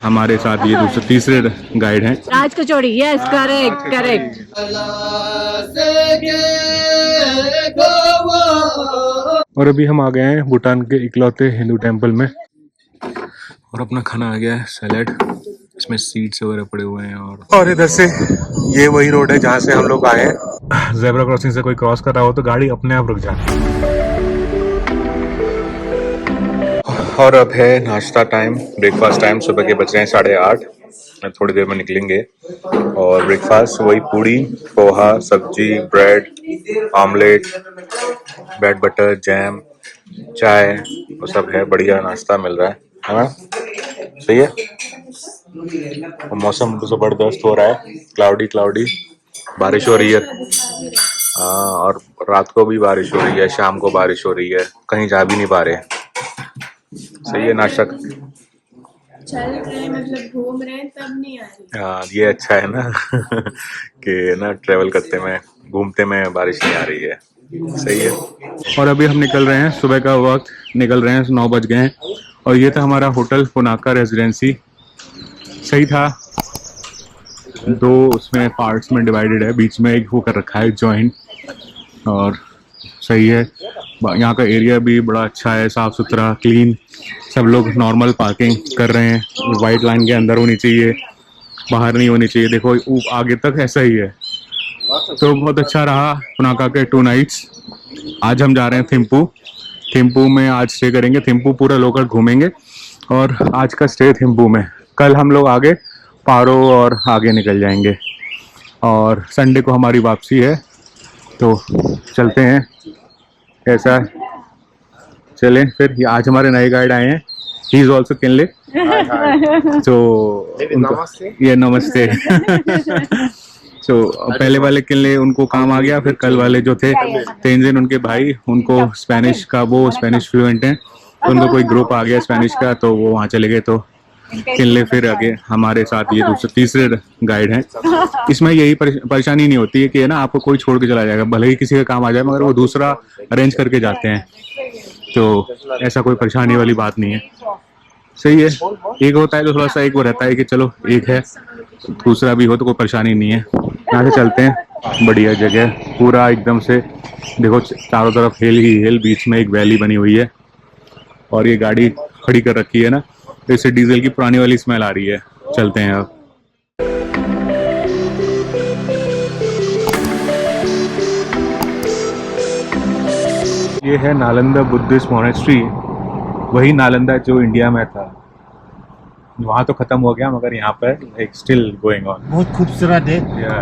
हमारे साथ ये दूसरे तीसरे गाइड हैं Raj Kachori. Yes, correct correct. और अभी हम आ गए हैं भूटान के इकलौते हिंदू टेंपल में और अपना खाना आ गया है सैलेड। इसमें सीड्स वगैरह पड़े हुए हैं और इधर से ये वही रोड है जहाँ से हम लोग आए हैं। ज़ेब्रा क्रॉसिंग से कोई क्रॉस कर रहा हो तो गाड़ी अपने आप रुक जाती है। और अब है नाश्ता टाइम, ब्रेकफास्ट टाइम। सुबह के बज रहे हैं 8:30। थोड़ी देर में निकलेंगे और ब्रेकफास्ट वही पूड़ी, पोहा, सब्जी, bread, omelette, bread butter, jam, चाय, वो सब है। बढ़िया नाश्ता मिल रहा है ना? सही है। और मौसम जबरदस्त हो रहा है, क्लाउडी क्लाउडी, बारिश हो रही है। हाँ, और रात को भी बारिश हो रही है, शाम को बारिश हो रही है, कहीं जा भी नहीं पा रहे। सही है। नाश्ता चल रहे मतलब घूम रहे हैं तब नहीं आ रही। हाँ, ये अच्छा है ना कि ना ट्रेवल करते में, घूमते में बारिश नहीं आ रही है। सही है। और अभी हम निकल रहे हैं, सुबह का वक्त, निकल रहे हैं, 9 बज गए हैं। और ये था हमारा होटल पुनाका रेजिडेंसी। सही था। 2 उसमें पार्ट्स में डिवाइडेड है, बीच में एक वो कर रखा है जॉइंट, और सही है। यहाँ का एरिया भी बड़ा अच्छा है, साफ सुथरा, क्लीन। सब लोग नॉर्मल पार्किंग कर रहे हैं, वाइट लाइन के अंदर होनी चाहिए, बाहर नहीं होनी चाहिए। देखो आगे तक ऐसा ही है। तो बहुत अच्छा रहा पुनाका के 2 नाइट्स। आज हम जा रहे हैं थिम्पू। थिम्पू में आज स्टे करेंगे, थिम्पू पूरा लोकल घूमेंगे और आज का स्टे थिम्पू में। कल हम लोग आगे पारो और आगे निकल जाएंगे और संडे को हमारी वापसी है। तो चलते हैं, कैसा चलें फिर। आज हमारे नए गाइड आए हैं, ही इज ऑल्सो किनले। तो ये नमस्ते। तो पहले वाले किनले उनको काम आ गया, फिर कल वाले जो थे तेंजिन, उनके भाई, उनको स्पेनिश का, वो स्पेनिश फ्लुएंट हैं, तो उनको कोई ग्रुप आ गया स्पेनिश का, तो वो वहाँ चले गए। तो किनले फिर आगे हमारे साथ ये दूसरे तीसरे गाइड हैं। इसमें यही परेशानी नहीं होती है कि है ना आपको कोई छोड़ के चला जाएगा, भले ही किसी का काम आ जाए मगर वो दूसरा अरेंज करके जाते हैं, तो ऐसा कोई परेशानी वाली बात नहीं है। सही है। एक होता है तो थोड़ा सा एक वो रहता है कि चलो एक है, दूसरा भी हो तो कोई परेशानी नहीं है। यहाँ से चलते हैं। बढ़िया जगह, पूरा एकदम से देखो चारों तरफ हिल ही हिल, बीच में एक वैली बनी हुई है और ये गाड़ी खड़ी कर रखी है ना, तो इससे डीजल की पुरानी वाली स्मेल आ रही है। चलते हैं अब। ये है नालंदा बुद्धिस्ट मॉनेस्ट्री, वही नालंदा जो इंडिया में था। वहाँ तो खत्म हो गया मगर यहाँ पर एक स्टिल गोइंग ऑन। बहुत खूबसूरत है।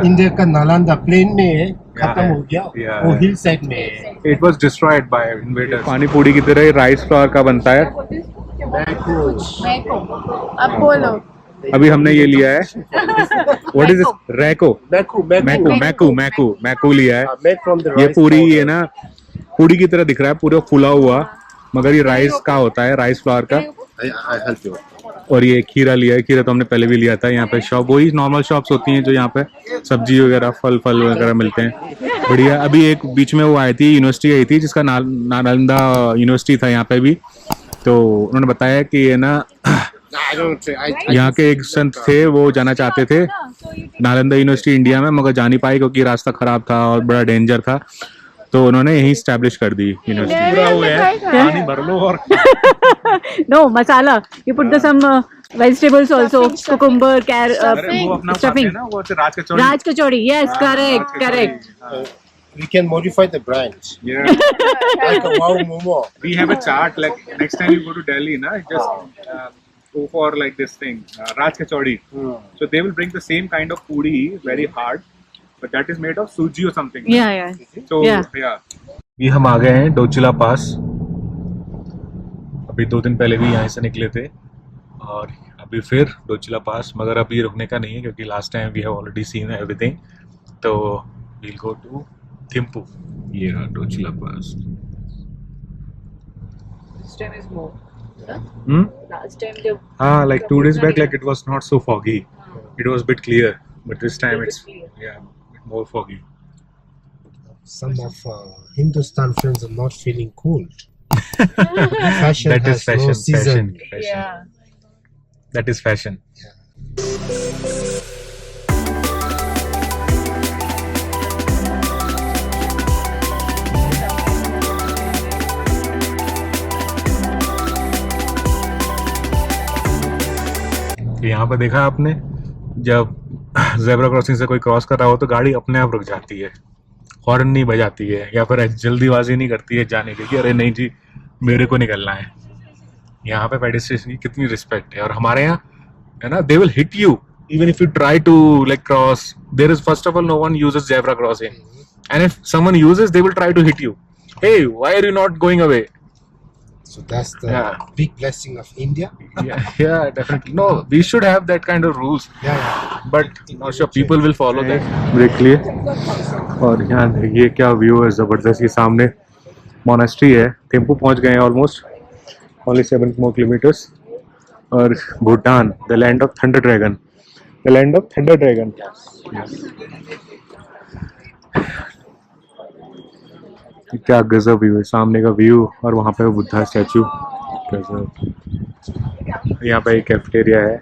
इंडिया का नालंदा प्लेन में है, खत्म हो गया, वो हिल साइड में है। It was destroyed by invaders. पानी पूरी की तरह राइस फ्लावर का बनता है। अब बोलो। अभी हमने ये लिया है, व्हाट इज दिस? रैको, मैकू लिया है। ये पूरी है ना, पूरी की तरह दिख रहा है, पूरा फूला हुआ, मगर ये राइस का होता है, राइस फ्लावर का। और ये खीरा लिया है, खीरा तो हमने पहले भी लिया था। यहाँ पे शॉप वही नॉर्मल शॉप्स होती हैं जो यहाँ पे सब्जी वगैरह, फल वगैरह मिलते हैं। बढ़िया। अभी एक बीच में वो आई थी, यूनिवर्सिटी आई थी जिसका नालंदा यूनिवर्सिटी था यहाँ पे भी, तो उन्होंने बताया कि ये ना यहाँ के एक संत थे, वो जाना चाहते थे नालंदा यूनिवर्सिटी इंडिया में, मगर जा नहीं पाए क्योंकि रास्ता खराब था और बड़ा डेंजर था, तो उन्होंने यही स्टैब्लिश कर दी यूनिवर्सिटी। पानी भर लो और no masala, you put the some vegetables also, cucumber, stuffing. Raj kachori. Yes, correct. We can modify the branch. Yeah. Like a wow momo. We have a chart, like next time you go to Delhi, na, just go for like this thing, Raj Kachori. So they will bring the same kind of puri, very hard, but that is made of suji or something. Yeah. So yeah. ये हम आ गए हैं डोचिला पास। अभी 2 दिन पहले भी यहाँ से निकले थे और अभी फिर डोचिला पास, मगर अभी रुकने का नहीं है क्योंकि last time we have already seen everything, तो वील गो टू थिम्पू। ये रहा Dochula pass. This time is more. Last time हाँ, like 2 days back, like it was not so foggy. It was a bit clear, but this time it's bit more foggy. Some of Hindustan friends are not feeling cool. Fashion That is has no season. fashion. Yeah. That is fashion. यहाँ पर देखा आपने, जब zebra crossing से कोई cross कर रहा हो तो गाड़ी अपने आप रुक जाती है, हॉर्न नहीं बजाती है या फिर जल्दीबाजी नहीं करती है जाने की कि अरे नहीं जी मेरे को निकलना है। यहाँ पे पेडेस्ट्रियन की कितनी रिस्पेक्ट है। और हमारे यहाँ है ना, they will hit you even if you try to like cross. There is first of all no one uses zebra crossing, and if someone uses they will try to hit you, hey why are you not going away. So that's the big blessing of India. Yeah, definitely. No, we should have that kind of rules. Yeah. But not sure people will follow that. Break लिए और यहाँ देखिए क्या view है ज़बरदस्त। ये सामने monastery है, थिम्पू पहुँच गए हैं ऑलमोस्ट, only 7 more kilometers। और Bhutan, the land of thunder dragon, the land of thunder dragon। क्या गजब व्यू है, सामने का व्यू और वहाँ पे बुद्धा स्टैचू, गजब। यहाँ पे एक कैफेटेरिया है।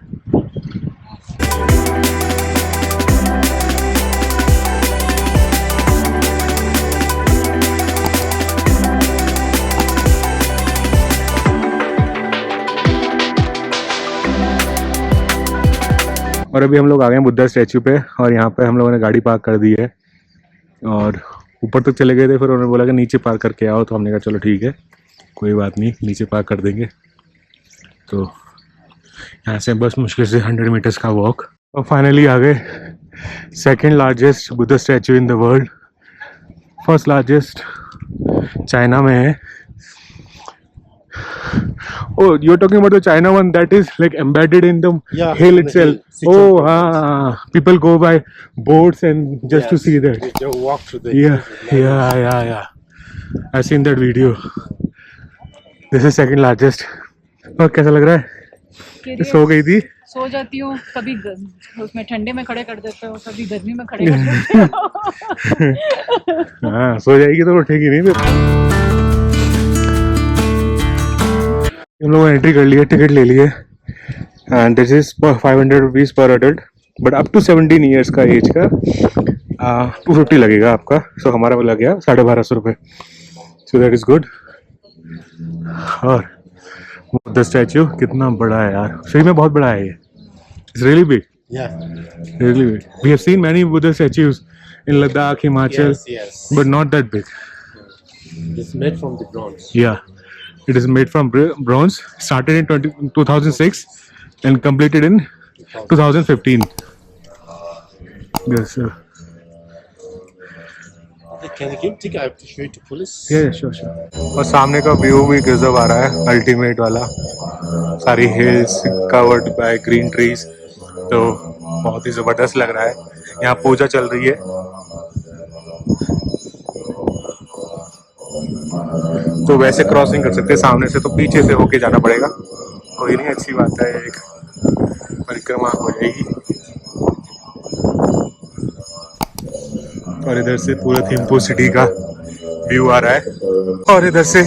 और अभी हम लोग आ गए हैं बुद्धा स्टैचू पे और यहाँ पे हम लोगों ने गाड़ी पार्क कर दी है और ऊपर तक चले गए थे, फिर उन्होंने बोला कि नीचे पार्क करके आओ, तो हमने कहा चलो ठीक है कोई बात नहीं, नीचे पार्क कर देंगे। तो यहाँ से बस मुश्किल से 100 मीटर्स का वॉक और फाइनली आ गए second largest Buddha statue in the world. First largest China में है। Oh, you're talking about the China one that is like embedded in the hill itself. Oh, people go by boats and just to see that. They walk through the Yeah. I've seen that video. This is second largest. और कैसा लग रहा है? सो गई थी? सो जाती हूँ, कभी उसमें ठंडे में खड़े कर देते हो, कभी गर्मी में खड़े कर देते हो। हाँ, सो जाएगी तो उठेगी नहीं फिर। हम लोगों ने एंट्री कर लिया, टिकट ले लिए and this is 500 rupees per adult, but up to 17 years का एज का 250 लगेगा आपका। सो हमारा वो लग गया 1250 रुपये। So that is good. और बुद्धा स्टैचू कितना बड़ा है यार, सही में बहुत बड़ा है ये। It's really big, really big. We have seen many Buddha statues in Ladakh, Himachal, but not that big. It's made from the bronze. Yeah. It is made from bronze, started in 2006 and completed in 2015. Yes, sir. Can you give ticket? I have to show it to police. Yeah, sure. और सामने का view भी गजब आ रहा है, ultimate वाला। सारी hills covered by green trees, तो बहुत ही ज़बरदस्त लग रहा है। यहाँ पूजा चल रही है, तो वैसे क्रॉसिंग कर सकते हैं सामने से, तो पीछे से होके जाना पड़ेगा। कोई नहीं, अच्छी बात है, एक परिक्रमा हो जाएगी। और इधर से पूरा थिम्पू सिटी का व्यू आ रहा है और इधर से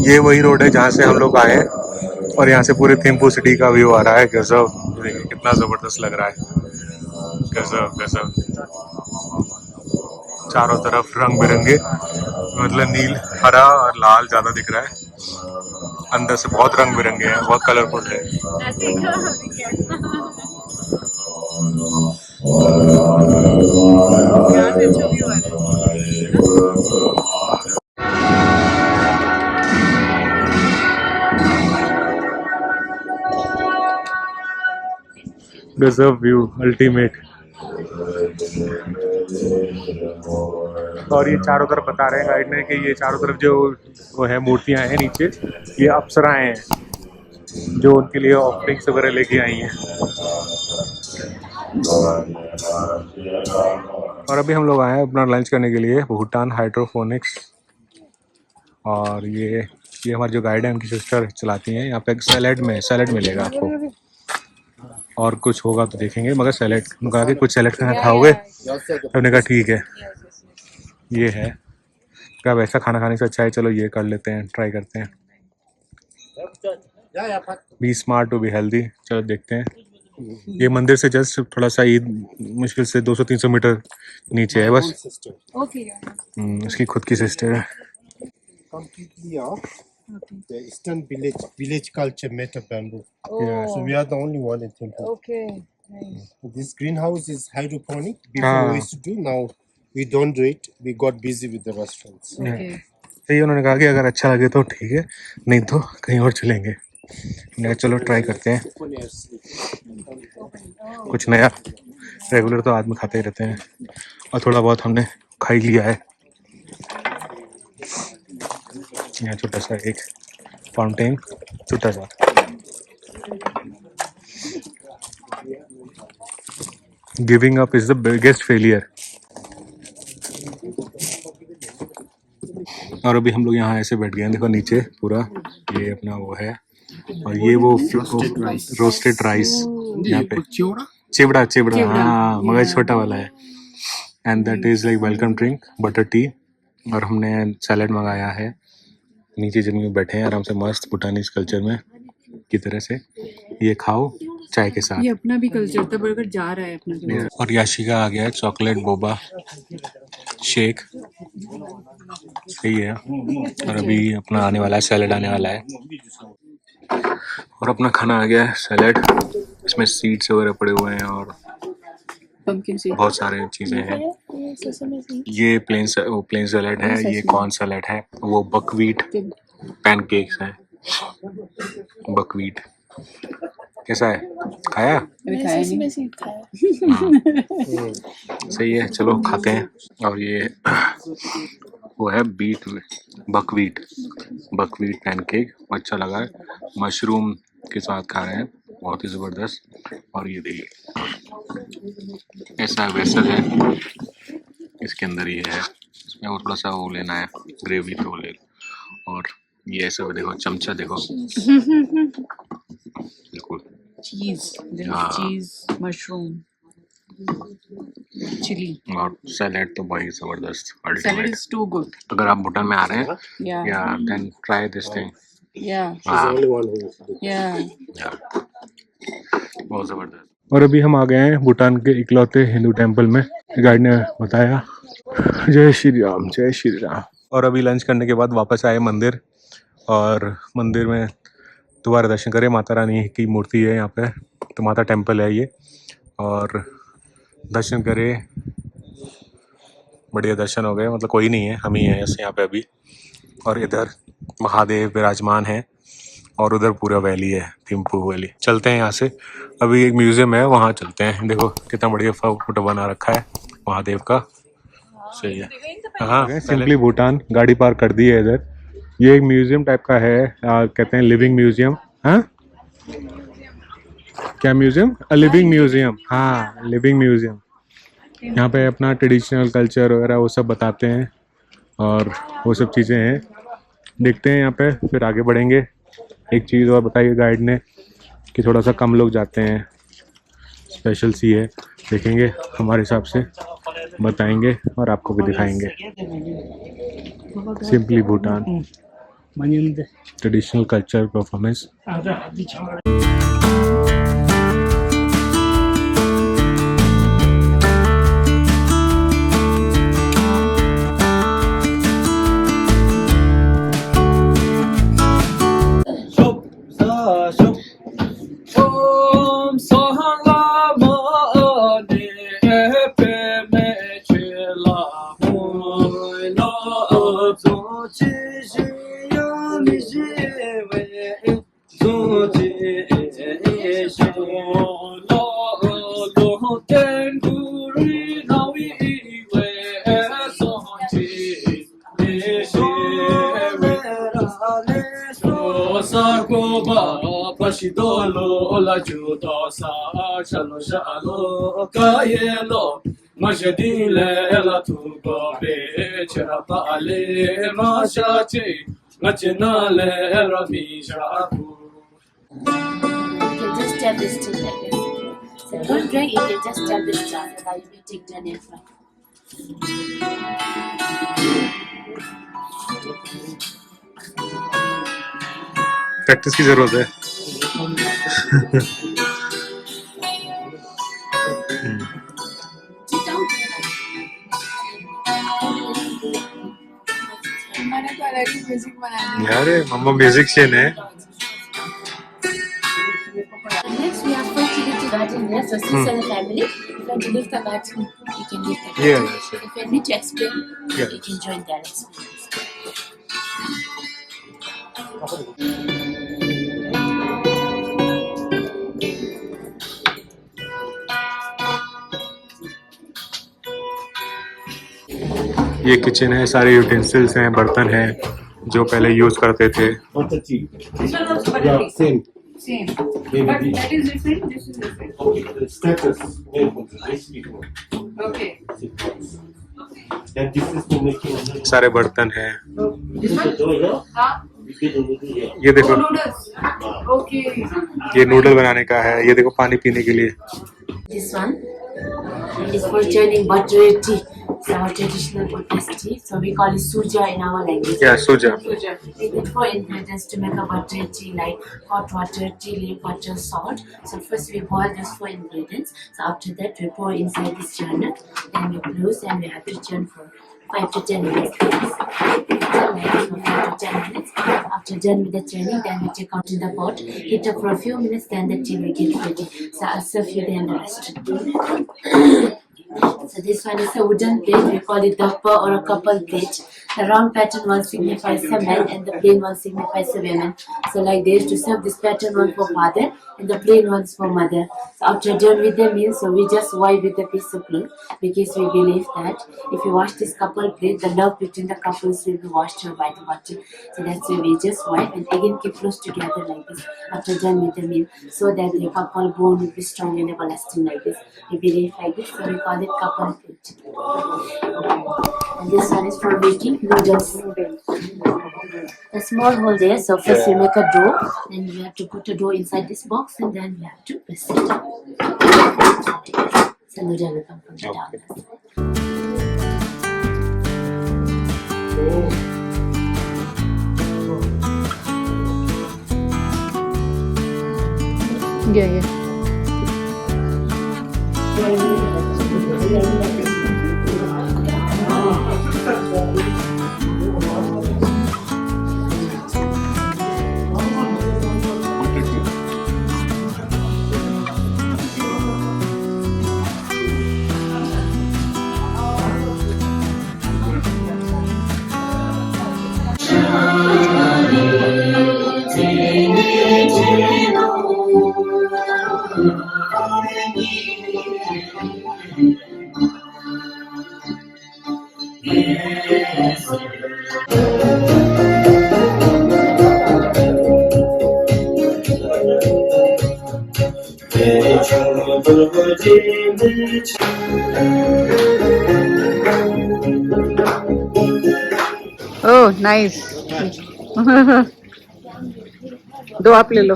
ये वही रोड है जहाँ से हम लोग आए हैं और यहाँ से पूरे थिम्पू सिटी का व्यू आ रहा है। गजब, कितना ज़बरदस्त लग रहा है, गजब। चारों तरफ रंग बिरंगे, मतलब नील, हरा और लाल ज़्यादा दिख रहा है। अंदर से बहुत रंग बिरंगे हैं, बहुत कलरफुल है। गजब व्यू, अल्टीमेट। और ये चारों तरफ बता रहे हैं गाइड ने कि ये चारों तरफ जो वो है मूर्तियां हैं नीचे, ये अप्सराएं हैं जो उनके लिए ऑफरिंग्स वगैरह लेके आई हैं। और अभी हम लोग आए हैं अपना लंच करने के लिए भूटान हाइड्रोफोनिक्स। और ये हमारे जो गाइड है उनकी सिस्टर चलाती हैं। यहाँ पे सैलेड मिलेगा आपको, और कुछ होगा तो देखेंगे, मगर सैलेड, उन्होंने कहा कि कुछ सैलेड खाना खाओगे? हमने कहा ठीक है। ये है क्या, वैसा खाना खाने से अच्छा है चलो ये कर लेते हैं, ट्राई करते हैं। Be smart to be healthy. चलो देखते हैं। ये मंदिर से जस्ट थोड़ा सा ही मुश्किल से 200-300 मीटर नीचे है बस। sister. Okay. इसकी खुद की सिस्टर है। Completely off. Okay. The Eastern village culture made of bamboo. Yeah. So we are the only one in temple. Okay. Nice. This greenhouse is hydroponic. Before Ah. we used to do, now we don't do it. We got busy with the restaurants. Okay. सही, उन्होंने कहा कि अगर अच्छा लगे तो ठीक है, नहीं तो कहीं और चलेंगे। मैं चलो ट्राई करते हैं कुछ नया। रेगुलर तो आदमी खाते ही रहते हैं और थोड़ा बहुत हमने खा ही लिया है। यहाँ छोटा सा एक फाउंटेन, छोटा सा। Giving up is the biggest failure. और अभी हम लोग यहाँ ऐसे बैठ गए हैं, देखो नीचे पूरा ये अपना वो है, और ये वो रोस्टेड राइस यहाँ पे, चिवड़ा चिवड़ा, हाँ मगर छोटा वाला है। And that is like welcome drink, butter tea. और हमने सैलेड मंगाया है। नीचे जमीन में बैठे हैं आराम से, मस्त भूटानीज कल्चर में की तरह से। ये खाओ चाय के साथ। ये अपना भी कल्चर था, बर्गर जा रहा है अपना। और याशिका आ गया है, चॉकलेट बोबा शेक, सही है। और अभी अपना आने वाला है, सैलेड आने वाला है। और अपना खाना आ गया है, सैलेड। इसमें सीड्स वगैरह पड़े हुए हैं और बहुत सारे चीजें हैं। ये प्लेन सैलेड है, ये कॉर्न सैलेड है, वो बकवीट पैनकेक्स है। बकवीट कैसा है, खाया? सही है, चलो खाते हैं। और ये वो है बकवीट पैनकेक, अच्छा लगा है। मशरूम के साथ खा रहे हैं, बहुत ही ज़बरदस्त। और ये देखिए ऐसा वेसल है, इसके अंदर ये है, इसमें वो थोड़ा सा वो लेना है, ग्रेवी तो ले। और ये ऐसा देखो, चमचा देखो, बिल्कुल चीज, मशरूम, चिली और सैलेड तो बहुत ज़बरदस्त, salad ultimate. Is too good. अगर आप भूटान में आ रहे हैं, या देन ट्राई दिस थिंग। बहुत ज़बरदस्त। और अभी हम आ गए हैं भूटान के इकलौते हिंदू टेम्पल में, गाइड ने बताया। जय श्री राम, जय श्री राम। और अभी लंच करने के बाद वापस आए मंदिर, और मंदिर में दोबारा दर्शन करें। माता रानी की मूर्ति है यहाँ पे, तो माता टेम्पल है ये। और दर्शन करें, बढ़िया दर्शन हो गए, मतलब कोई नहीं है, हम ही हैं ऐसे यहाँ पे अभी। और इधर महादेव विराजमान है, और उधर पूरा वैली है, थिम्पू वैली। चलते हैं यहाँ से, अभी एक म्यूजियम है वहाँ चलते हैं। देखो कितना बढ़िया फोटो बना रखा है महादेव का, सही है। हाँ, सिंपली भूटान, गाड़ी पार्क कर दी है इधर। ये एक म्यूजियम टाइप का है, कहते हैं लिविंग म्यूजियम। हाँ, क्या म्यूजियम? लिविंग म्यूजियम, हाँ लिविंग म्यूजियम। यहाँ पे अपना ट्रेडिशनल कल्चर वगैरह वो सब बताते हैं, और वो सब चीज़ें हैं। देखते हैं यहाँ पे, फिर आगे बढ़ेंगे। एक चीज़ और बताइए गाइड ने कि थोड़ा सा कम लोग जाते हैं, स्पेशल सी है, देखेंगे हमारे हिसाब से बताएंगे और आपको भी दिखाएंगे। Simply Bhutan, traditional culture performance. You can just tell this to like this. So don't drink, you can just tell this jar that I will be taken in front. Practice की जरूरत है। मैंने तो अलग ही म्यूजिक बना दिया। यार मम्मा म्यूजिशियन है। Next, we have fertility garden here. So, since as a family, if you want to live the garden, you can live the garden. Yeah, yes, yeah. If you need to explain, Yeah. you can join their experience. ये kitchen है, सारे utensils हैं, बर्तन हैं जो पहले use करते थे। This one also but Yeah, big. same. Same. Maybe But this. that is different. This is different. Okay, the status. This big one. Okay. And this is to make it. सारे बर्तन हैं। This one? हाँ. ये देखो, Oh, noodles. Okay. ये noodle बनाने का है। ये देखो पानी पीने के लिए। This one is for joining butter tea. It's our traditional Buddhist tea. So, we call it suja in our language. या सूजा। Suja. We need 4 ingredients to make a butter tea, like hot water, tea leaf, butter, salt. So first we boil those 4 ingredients. So after that we pour inside this churner. Then we close and we have to churn for 5 to 10 minutes. So like for 5 to 10 minutes. After done with the churning, then we take out in the pot, heat up for a few minutes, then the tea will get ready. So I'll serve you then the rest. So this one is a wooden plate. We call it dappa or a couple plate. The round pattern one signifies the man and the plain one signifies the women. So like they used to serve this pattern one for father and the plain ones for mother. So after done with the meal, so we just wipe with a piece of cloth because we believe that if you wash this couple plate, the love between the couples will be washed out by the water. So that's why we just wipe and again keep close together like this after done with the meal, so that the couple bond will be strong and everlasting like this. We believe like this, so we call it couple plate. And this one is for making noodles. A small hole there. So first we make a dough, then we have to put a dough inside this box, and then we have to press it. So noodle will come from the down. Yeah. Oh, nice. दो आप ले लो.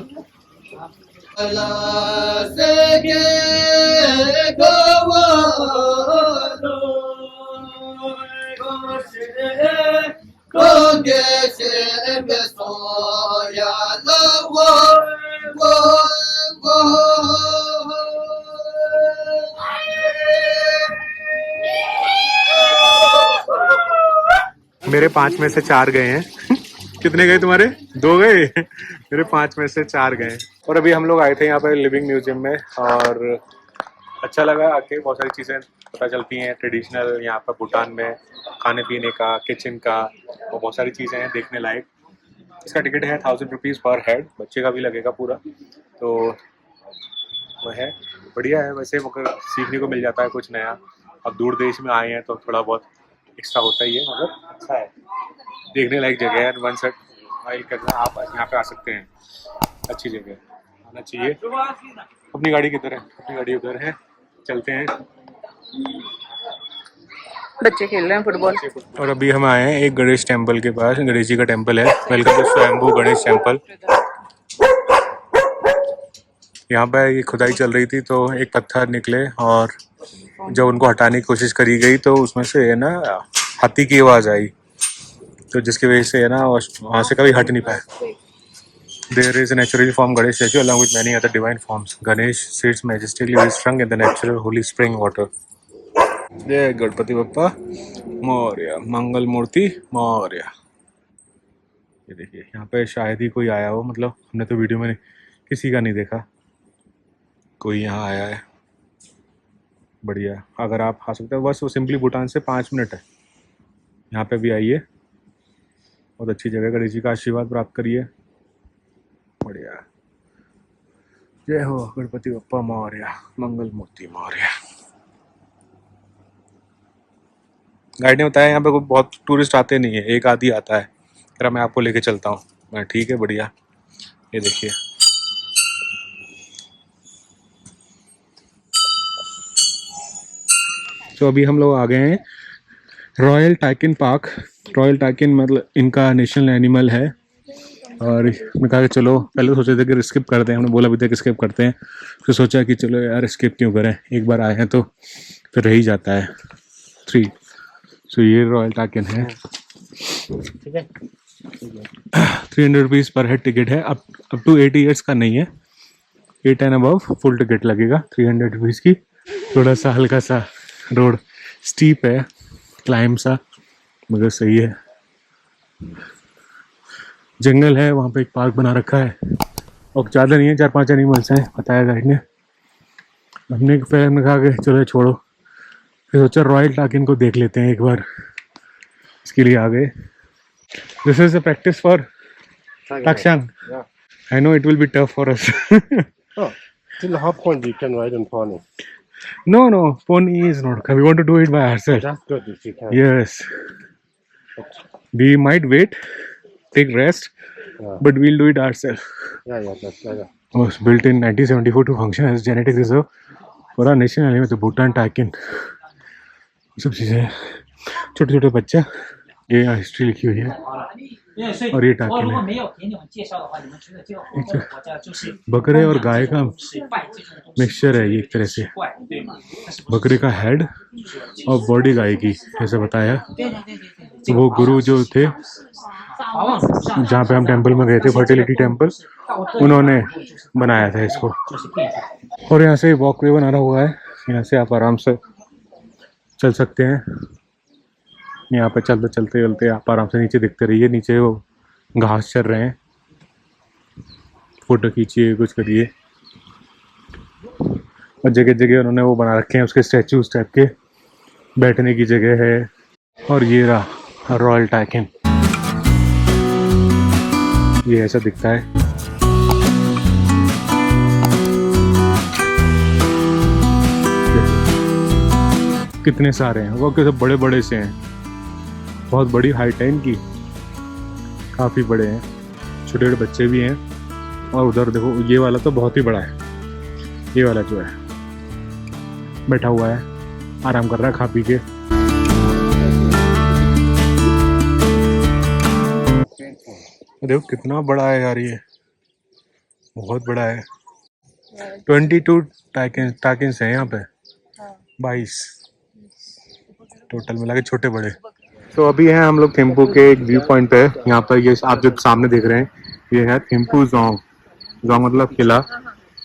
मेरे 5 में से 4 गए हैं। कितने गए तुम्हारे? 2 गए। मेरे 5 में से 4 गए। और अभी हम लोग आए थे यहाँ पर लिविंग म्यूजियम में और अच्छा लगा आके। बहुत सारी चीज़ें पता चलती हैं ट्रेडिशनल यहाँ पर भूटान में, खाने पीने का, किचन का, और बहुत सारी चीज़ें हैं देखने लायक। इसका टिकट है 1000 रुपीज़ पर हेड, बच्चे का भी लगेगा पूरा, तो वह है बढ़िया है। वैसे मगर सीखने को मिल जाता है कुछ नया। अब दूर देश में आए हैं तो थोड़ा बहुत एक्स्ट्रा होता ही है, मगर अच्छा है, देखने लायक जगह है। वन सेट फाइल करना, आप यहाँ पे आ सकते हैं, अच्छी जगह है, आना चाहिए। अपनी गाड़ी किधर है? अपनी गाड़ी उधर है, चलते हैं। बच्चे खेल रहे हैं फुटबॉल। और अभी हम आए हैं एक गणेश टेम्पल के पास। गणेश जी का टेम्पल है। वेलकम टू स्वयंभू गणेश टेम्पल। यहाँ पर ये खुदाई चल रही थी तो एक पत्थर निकले और जब उनको हटाने की कोशिश करी गई तो उसमें से है ना हाथी की आवाज़ आई, तो जिसकी वजह से है ना वहाँ से कभी हट नहीं पाए। There is a naturally formed Ganesh statue along with many other divine forms. Ganesh sits majestically with shrunk in the natural holy spring water. जय गणपति बप्पा मौर्य, मंगल मूर्ति मौर्य। ये देखिए यहाँ पे शायद ही कोई आया हो, मतलब हमने तो वीडियो में किसी का नहीं देखा, कोई यहाँ आया है। बढ़िया, अगर आप आ सकते हो, बस वो सिंपली भूटान से 5 मिनट है। यहाँ पे भी आइए, बहुत अच्छी जगह, गणेश जी का आशीर्वाद प्राप्त करिए। बढ़िया, जय हो गणपति बप्पा मौर्य, मंगल मूर्ति मौर्य। गाइड ने बताया यहाँ पे बहुत टूरिस्ट आते नहीं है, एक आदि आता है। फिर मैं आपको लेके चलता हूँ। मैं ठीक है, बढ़िया। ये देखिए तो अभी हम लोग आ गए हैं रॉयल टाइकिन पार्क। रॉयल टाइकिन मतलब इनका नेशनल एनिमल है। और मैं कहा कि चलो, पहले तो सोचे थे कि स्किप करते हैं, हमने बोला भी था कि स्किप करते हैं, फिर सोचा कि चलो यार स्किप क्यों करें, एक बार आए हैं तो फिर रह ही जाता है। 3 तो ये रॉयल टाइकिन है। 300 रुपीज़ पर हेड टिकट है। अप टू 80 ईयर्स का नहीं है, 8 एंड अबव फुल टिकट लगेगा 300 रुपीज़ की। थोड़ा सा हल्का सा रोड स्टीप है, क्लाइम सा, मगर सही है। जंगल है, वहाँ पे एक पार्क बना रखा है और ज़्यादा नहीं है, 4-5 एनिमल्स हैं बताया गाइड ने। हमने फिर कहा कि चलो छोड़ो, फिर सोचा रॉयल टाइकिन को देख लेते हैं एक बार, इसके लिए आ गए। This is a practice for Takshan. I know it will be tough for us. Oh, till how point you can ride on pony? No, pony is not. We want to do it by ourselves. That's good if you can. Yes. We might wait, take rest, but we'll do it ourselves. Yeah, that's right. It was built in 1974 to function as genetic reserve for our national animal, the Bhutan Takin. सब चीज़ें, छोटे छोटे बच्चे, ये history लिखी हुई है। और ये टाकिन है। बकरे और गाय का मिक्सचर है ये एक तरह से, बकरे का हेड और बॉडी गाय की, ऐसा बताया। तो वो गुरु जो थे जहाँ पे हम टेंपल में गए थे, फर्टिलिटी टेंपल, उन्होंने बनाया था इसको। और यहाँ से वॉकवे बना हुआ है, यहाँ से आप आराम से चल सकते हैं। यहाँ पे चलते चलते आप आराम से नीचे दिखते रहिए, नीचे वो घास चल रहे हैं, फोटो खींचिए, कुछ करिए। और जगह जगह उन्होंने वो बना रखे हैं उसके स्टैचूज टाइप के, बैठने की जगह है। और ये रहा रॉयल टाइकिन, ये ऐसा दिखता है। कितने सारे हैं, वो कैसे बड़े बड़े से हैं, बहुत बड़ी हाइट है इनकी, काफ़ी बड़े हैं। छोटे छोटे बच्चे भी हैं। और उधर देखो, ये वाला तो बहुत ही बड़ा है। ये वाला जो है बैठा हुआ है, आराम कर रहा है खा पी के। देखो कितना बड़ा है यार, ये बहुत बड़ा है। 22 टाकिन्स हैं यहाँ पे, 22 टोटल मिला के, छोटे बड़े। तो अभी हैं हम लोग थिम्पू के एक व्यू पॉइंट पे। यहाँ पर ये आप जो सामने देख रहे हैं, ये है थिम्पू जोंग। जोंग मतलब किला,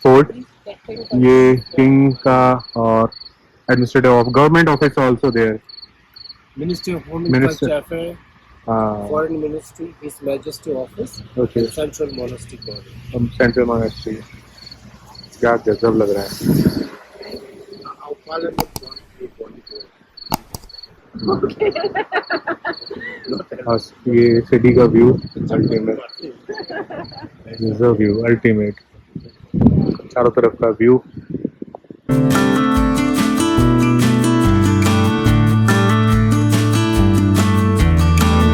फोर्ट। ये किंग का और administrative of government office also there. Ministry of Home Affairs, Foreign Ministry, His Majesty Office, okay. Central Monastery Body. Central monastery. क्या गजब लग रहा है। ये सिटी का व्यू अल्टीमेट, व्यू अल्टीमेट, चारों तरफ का व्यू।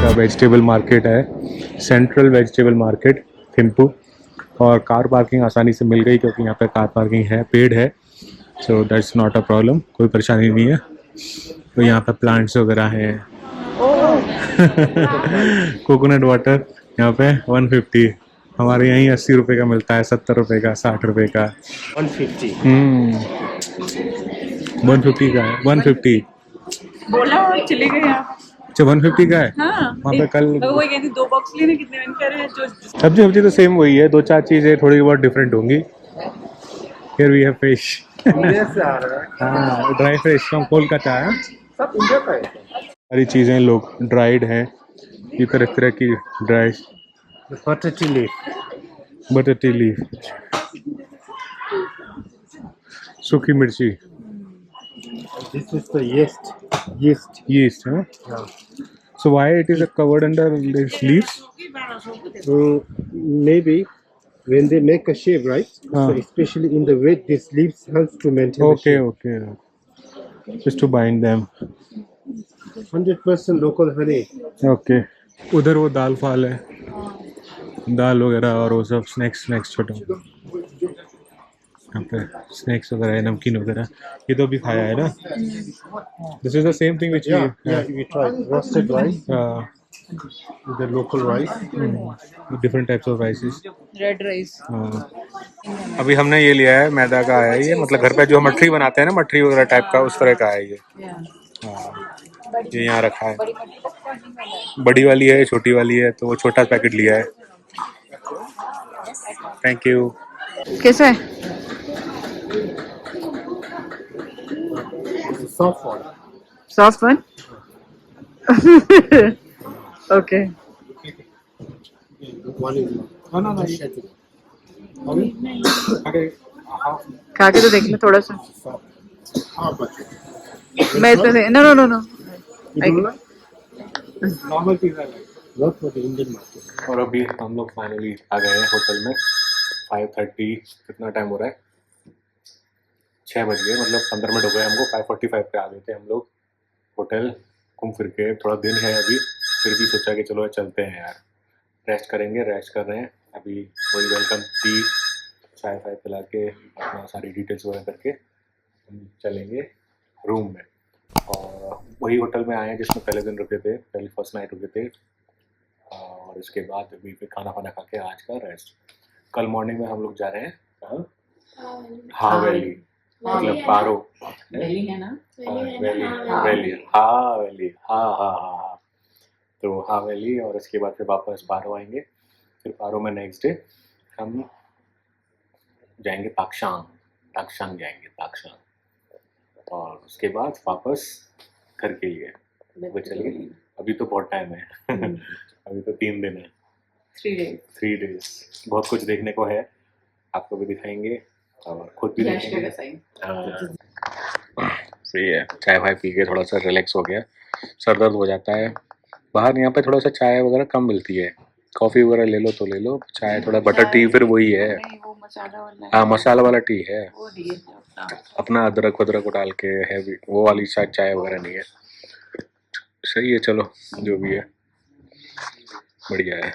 का वेजिटेबल मार्केट है, सेंट्रल वेजिटेबल मार्केट थिम्पू। और कार पार्किंग आसानी से मिल गई क्योंकि यहाँ पे कार पार्किंग है, पेड है, so that's not a problem, कोई परेशानी नहीं है। तो यहाँ पे प्लांट्स वगैरह हैं। कोकोनट वाटर यहाँ पे 150, हमारे यहीं 80 रुपये का मिलता है, 70 रुपये का, 60 रुपये का। 150 150 का है, 150 बोला और चले गए आप। अच्छा 150 का है। हाँ वहाँ पे कल वही कहती 2 बॉक्स लेने कितने मैंने कह रहे हैं जो सब्जी सब्जी तो सेम वही है, 2-4 चीज़ें थोड़ी बहुत डिफरेंट होंगी। Here we have fish. India से आ रहा है, हाँ ड्राई फिश फ्रॉम कोलकाता है। सब इंडिया का है। सारी चीज़ें लोग ड्राइड हैं, ये तरह तरह की ड्राई पोटैटो लीफ, बटाटी लीफ, सूखी मिर्ची, this is the yeast. yeast, huh? Yeah. So why it is covered under these leaves? So maybe when they make a shape, right? So Ah. especially in the wet, these leaves helps to maintain the Okay, shape. okay. Just to bind them. 100% local honey. Okay. उधर वो दाल फाल है, दाल वगैरह और वो सब snacks छोटा, यहाँ पे स्नैक्स वगैरह है, नमकीन वगैरह। ये तो अभी खाया है ना। This is the same thing which Yeah, we tried roasted rice, the local rice. Different types of राइसेस। Red rice. अभी हमने ये लिया है, मैदा का है ये, मतलब घर पे जो मठरी बनाते हैं ना, मठरी वगैरह टाइप का, उस तरह का है ये। ये यहाँ रखा है, बड़ी वाली है, छोटी वाली है, तो वो छोटा पैकेट लिया है। Thank you. कैसा है? Soft one. Soft one. Okay One is खा के तो देख ले थोड़ा सा। मैं इसमें से no no no no normal pizza, not for the Indian market. और अभी हम लोग फाइनली आ गए हैं होटल में। 5:30, कितना टाइम हो रहा है? 6 बज गए, मतलब 15 मिनट हो गए हमको। 5:45 पे आ गए थे हम लोग होटल। घूम फिर के थोड़ा दिन है अभी, फिर भी सोचा कि चलो चलते हैं यार, रेस्ट करेंगे। रेस्ट कर रहे हैं अभी, वही वेलकम टी चाय फाय पिला के अपना सारी डिटेल्स वगैरह करके हम चलेंगे रूम में। और वही होटल में आए हैं जिसमें पहले दिन रुके थे, पहले फर्स्ट नाइट रुके थे। और इसके बाद अभी फिर खाना वाना खा के आज का रेस्ट। कल मॉर्निंग में हम लोग जा रहे हैं हावेली, मतलब पारो वैली है ना। वैली, हाँ। तो हावेली, और इसके बाद फिर वापस पारो आएंगे। फिर पारो में नेक्स्ट डे हम जाएंगे ताकशांग जाएंगे ताकशांग, और उसके बाद वापस घर के लिए। तो चलिए, अभी तो बहुत टाइम है। अभी तो 3 दिन है, 3 डेज। बहुत कुछ देखने को है, आपको भी दिखाएंगे और खुद भी देखेंगे। सही है, चाय वाय पी के थोड़ा सा रिलैक्स हो गया। सर दर्द हो जाता है बाहर, यहाँ पे थोड़ा सा चाय वगैरह कम मिलती है। कॉफ़ी वगैरह ले लो तो ले लो, चाय थोड़ा बटर टी फिर वही है। हाँ मसाला वाला टी है, अपना अदरक वदरक डाल के है, वो वाली शायद चाय वगैरह नहीं है। सही है, चलो जो भी है बढ़िया है।